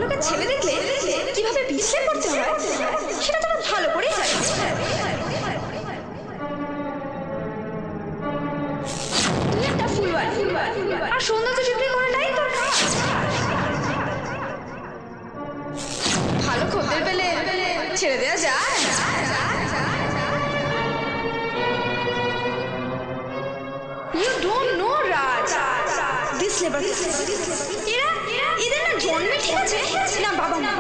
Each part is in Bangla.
লোকের ছেলে দেখলে কিভাবে বিশ্লে করতে হয় সেটা তোমরা ভালো করেই জানো। তুই একটা ফুলওয়ার আর সৌন্দর্য বিক্রি করাটাই তোর কাজ। ভালো খদ্দের পেলে ছেড়ে দেওয়া যায়। You don't know Raj. This labor. এদের না জন্মে ঠিক আছে না বাবা মা।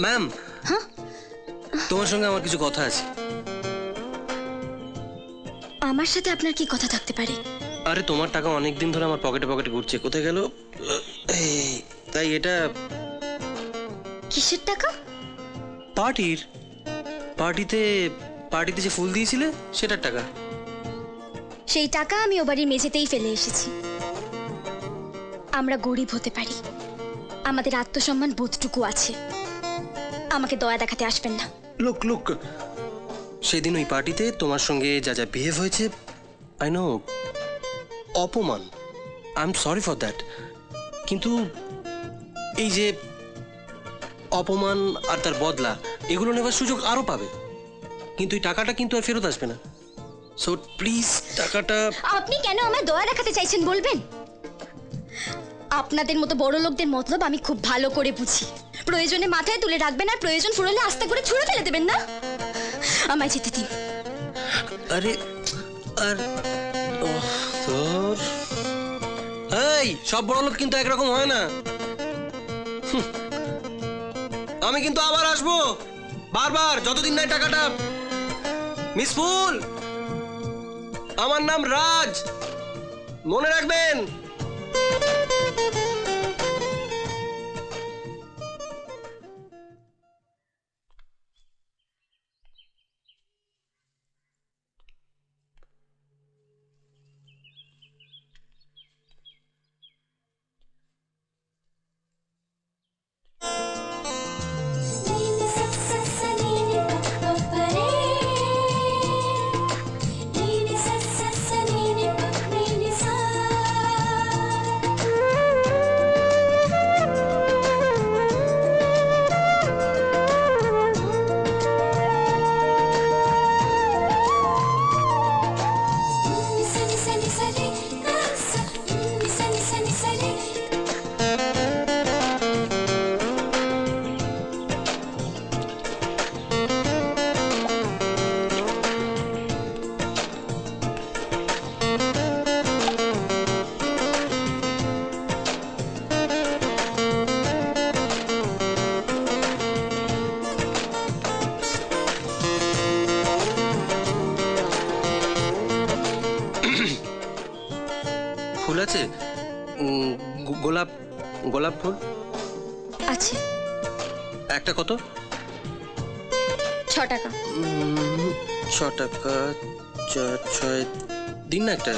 ম্যাম, তোমার সঙ্গে আমার কিছু কথা আছে। আমার সাথে আপনার কি কথা থাকতে পারে? আরে তোমার টাকা অনেক দিন ধরে আমার পকেটে পকেটে ঘুরছে, কোথায় গেল? তাই এটা কিসের টাকা? পার্টিতে যে ফুল দিয়েছিলে সেটার টাকা। সেই টাকা আমি ও বাড়ির মেঝেতেই ফেলে এসেছি। আমরা গরিব হতে পারি, আমাদের আত্মসম্মান বোধটুকু আছে। আমাকে দয়া দেখাতে আসবেন না। লোক সেদিন ওই পার্টিতে তোমার সঙ্গে যা যা বিহেভ হয়েছে, আই নো, অপমান। I am sorry for that. কিন্তু এই যে অপমান আর তার বদলা, এগুলো নেবার সুযোগ আরো পাবে, কিন্তু এই টাকাটা কিন্তু আর ফেরত আসবে না। সো প্লিজ টাকাটা। আপনি কেন আমায় দয়া দেখাতে চাইছেন বলবেন? আপনাদের মতো বড় লোকদের মতলব আমি খুব ভালো করে বুঝি। প্রয়োজনে মাথায় তুলে রাখবেন আর প্রয়োজন ফুরলে আস্তে করে ছুঁড়ে ফেলে দেবেন না। আমায় যেতে দিন। আরে আর তোর এই সব বড় লোক কিন্তু একরকম হয় না। আমি কিন্তু আবার আসবো বারবার, যতদিন নাই টাকাটা। মিস ফুল, আমার নাম রাজ, মনে রাখবেন। ফুল আছে? গোলাপ ফুল আছে। একটা কত? 6 টাকা। 6 টাকা, 4, 6 দিন না একটা।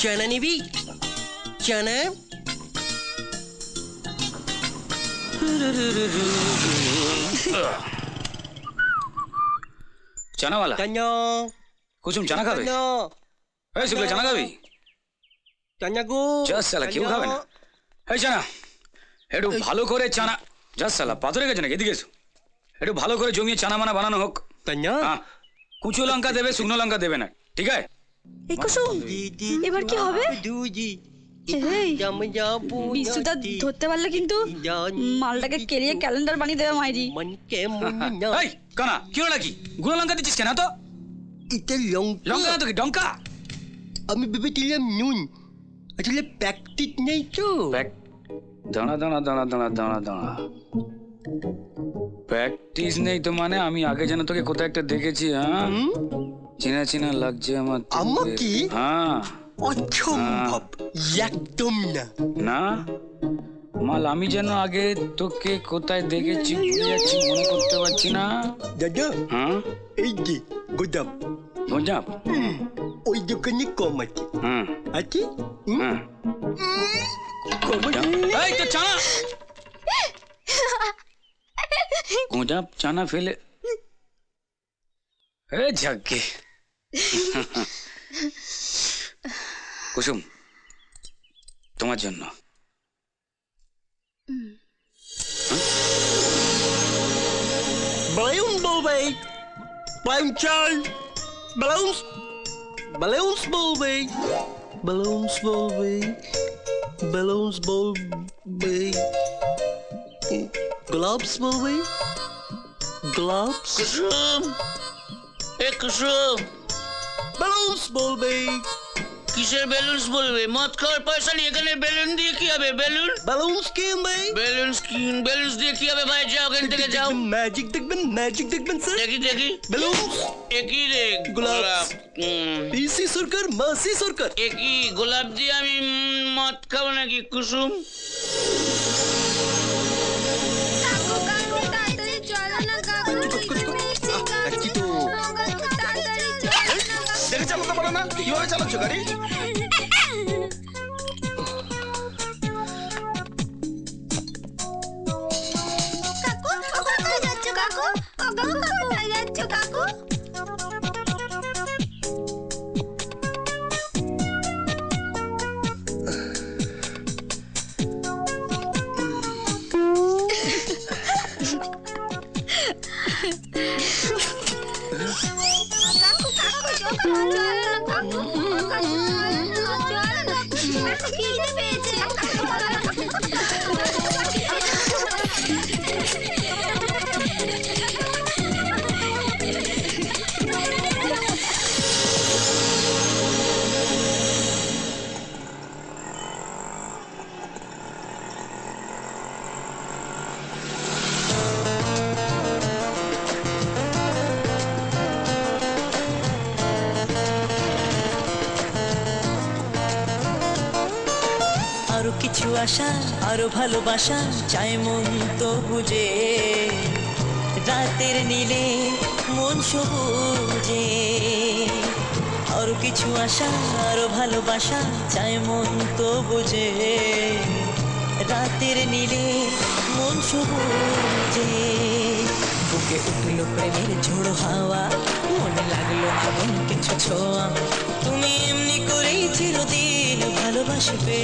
চানা নিবি? চানা? চানা वाला চানা कुसुम चाना खावे ए शुक्ला चाना खावी চানা গো জাস শালা কেউ খাবে না এই চানা একটু ভালো করে চানা জাস শালা পাথরে গেছে নাকি এদিকে এসো একটু ভালো করে জমিয়ে চানা মানা বানানো হোক চানা হ্যাঁ কুচো লঙ্কা দেবে শুকনো লঙ্কা দেবে না ঠিক আছে এই কুসুম এবার কি হবে? বিশুটা ধরতে পারলে কিন্তু মালটাকে কেলিয়ে ক্যালেন্ডার বানিয়ে দেবে মাইরি। এই কানা কি হলো নাকি গুঁড়ো লঙ্কা দিচ্ছিস কেন তো এটা লঙ্কা। লঙ্কা না তো কি ডঙ্কা আমি ভেবেছিলাম নুন, আসলে প্র্যাকটিস নেই তো। দাঁড়া দাঁড়া দাঁড়া দাঁড়া দাঁড়া দাঁড়া, প্র্যাকটিস নেই তো মানে? আমি আগে যেন তোকে কোথায় একটা দেখেছি। হ্যাঁ, চেনা চেনা লাগছে আমার তোকে। আমাকে? হ্যাঁ। অসম্ভব, একদম না। না মাল, আমি যেন আগে তোকে কোথায় দেখেছি ভুলে যাচ্ছি, মনে করতে পারছি না। দাদা, হ্যাঁ, এই যে গোদাম, গঞ্জাব, ওই দোকানে কম আছে। হ্যাঁ আছে? হ্যাঁ। কম আছে? এই তো চানা, গঞ্জাব চানা ফেলে এ ঝাঁকে। কুসুম, তোমার জন্য। Balloon Bowlby, Balloon Charl, Balloons, Balloons Bowlby, Balloons Bowlby, Balloons Bowlby, Gloves Bowlby, Gloves, কুসুম, এ কুসুম, Balloons Bowlby, কিসের বেলুনস বলবে? মদ খাওয়ার পয়সা নিয়ে এখানে বেলুন দিয়ে কি হবে? বেলুন Balloons Kimby, বেলুনস দিয়ে কি হবে? ভাই যাও, ওখান থেকে যাও। Magic দেখবেন স্যার। দেখি দেখি, Balloons, একই রে গোলাপ। পিসি সরকার, মাসি সরকার। একই গোলাপ দিয়ে আমি মদ খাবো নাকি কুসুম? কাকু কাকু তাড়াতাড়ি চলো না কাকু, কি তো তাড়াতাড়ি চলো না কাকু। দেখে চালাতে পারো না? কিভাবে চালাচ্ছ গাড়ি? কাকু কোথায় যাচ্ছ কাকু? কাকু কোথায় যাচ্ছ কাকু? কাকু কাকু চলো না কাকু, কাকু চলো না, খিদে পেয়েছে আরো কিছু আশা, আরো ভালোবাসা চাই মন তো বুঝে, রাতের নীলে মন সবুজে। আরো কিছু আশা, আরো ভালোবাসা চাই মন তো বুঝে, রাতের নীলে মন সবুজে। বুকে উঠলো প্রেমের ঝোড়ো হাওয়া, মনে লাগলো এমন কিছু ছোঁয়া, তুমি এমনি করেই চিরদিন ভালোবাসবে।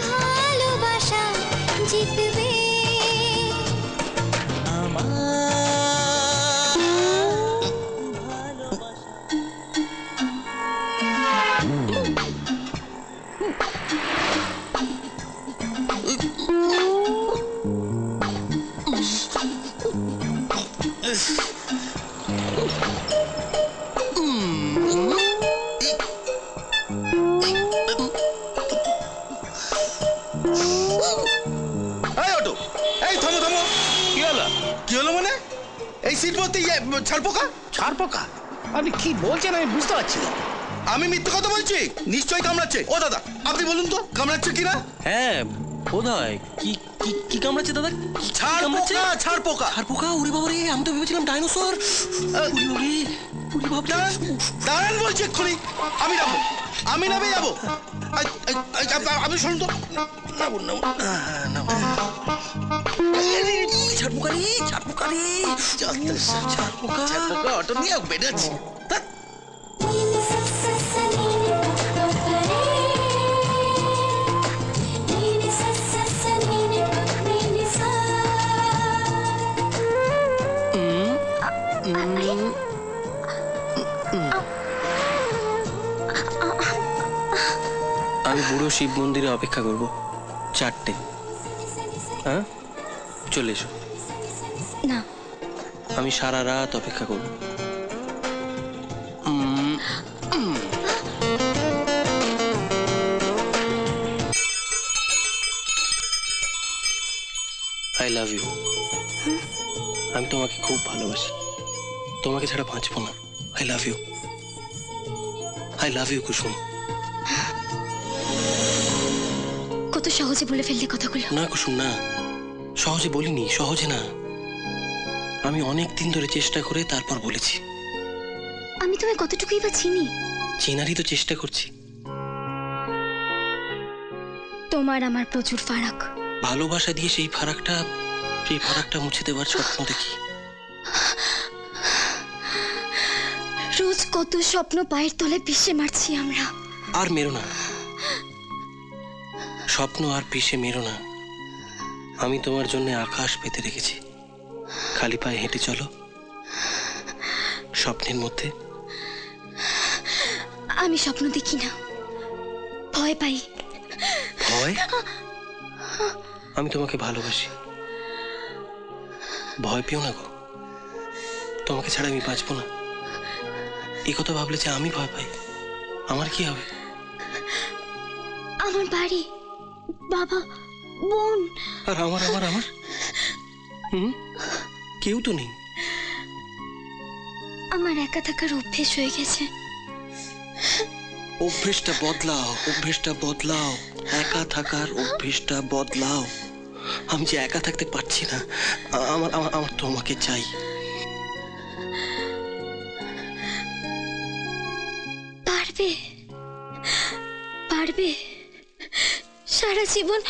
ভালোবাসা জিতবে আমার ভালোবাসা। এই অটো, এই থামো থামো। কি হলো? কি হলো মানে? এই সিট ভর্তি ছাড়পোকা। ছাড়পোকা? আপনি কি বলছেন আমি বুঝতে পারছি না। আমি মিথ্যে কথা বলছি? নিশ্চয়ই কামড়াচ্ছে। ও দাদা, আপনি বলুন তো কামড়াচ্ছে কিনা? হ্যাঁ বোধহয়। কি কি কি কামড়াচ্ছে দাদা? ছাড়পোকা, ছাড়পোকা। আর পোকা? ওরে বাবা রে, আমি তো ভেবেছিলাম ডাইনোসর। দাঁড়ান বলছি এক্ষুনি। আমি যাবো, আমি নামে যাবো। আপনি শুনুন তো। নামুন নামুন। ছাড়পোকা রে, ছাড়পোকা রে, ছাড়পোকা। ছাড়পোকা অটো নিয়ে বেড়েছে। আমি বুড়ো শিব মন্দিরে অপেক্ষা করব 4টে। হ্যাঁ, চলে এসো। না, আমি সারা রাত অপেক্ষা করব। I love you. আমি তোমাকে খুব ভালোবাসি, তোমাকে ছাড়া বাঁচবো না। I love you, I love you Kusum. কত সহজে বলে ফেললে কথাগুলো। না কুসুম না, সহজে বলিনি, সহজে না। আমি অনেক দিন ধরে চেষ্টা করে তারপর বলেছি। আমি তোমায় কতটুকুই বা চিনি। চেনারই তো চেষ্টা করছি। তোমার আমার প্রচুর ফারাক। ভালোবাসা দিয়ে সেই ফারাকটা মুছে দেওয়ার স্বপ্ন দেখি। রোজ কত স্বপ্ন পায়ের তলে পিষে মারছি আমরা। আর মেরো না, স্বপ্ন আর পিষে মেরো না। আমি তোমার জন্য আকাশ পেতে রেখেছি। খালি পায়ে হেঁটে চলো স্বপ্নের মধ্যে। আমি স্বপ্ন দেখি না, ভয় পাই। ভয়? আমি তোমাকে ভালোবাসি, ভয় পেও না গো। তোমাকে ছাড়া আমি বাঁচবো না। এই কথা ভাবলে যে আমি ভয় পাই, আমার কি হবে? আমার বাড়ি, বাবা, বোন আর আমার আমার আমার কেউ তো নেই। আমার একা থাকার অভ্যেস হয়ে গেছে। অভ্যেসটা বদলাও, অভ্যেসটা বদলাও, একা থাকার অভ্যেসটা বদলাও। আমি যে একা থাকতে পারছি না, আমার আমার আমার তোমাকে চাই। পারবে, পারবে সারা জীবন